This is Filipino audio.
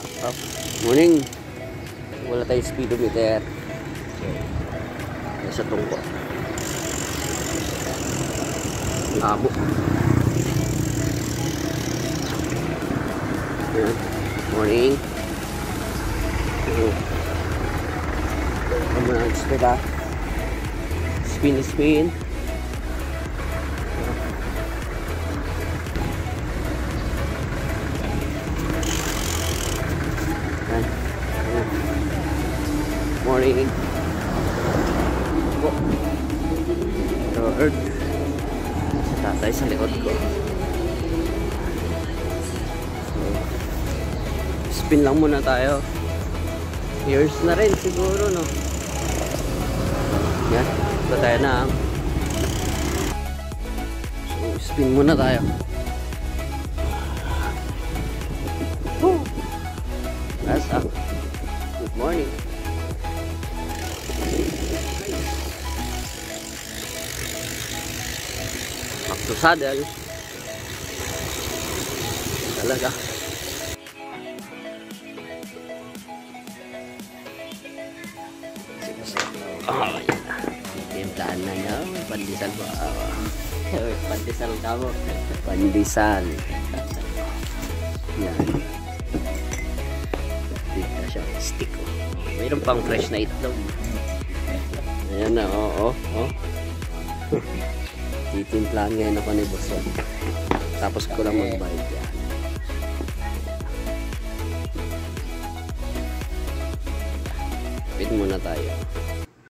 Oh, morning. Wala tayong speedometer. So, sa tungko. Labo. Ayan. Morning. Ang mga speed ha. Spin. Morning. So, Earth. Sa tatay sa likod ko. So, spin lang muna tayo. Years na rin siguro, no? Yan. Ito tayo na. So, spin muna tayo. That's up. Good morning. Back to saddle. Talaga. Oh, yan na. Timplahan na niya. Pandesal ba? Pandesal ka mo. Pandesal. Yan. Dito siya. Stick. Mayroon pang fresh na itlog. Ayan na. Oh. Titimplahan ngayon ako ni Boss. Tapos ko lang magbayad yan. Pit muna tayo.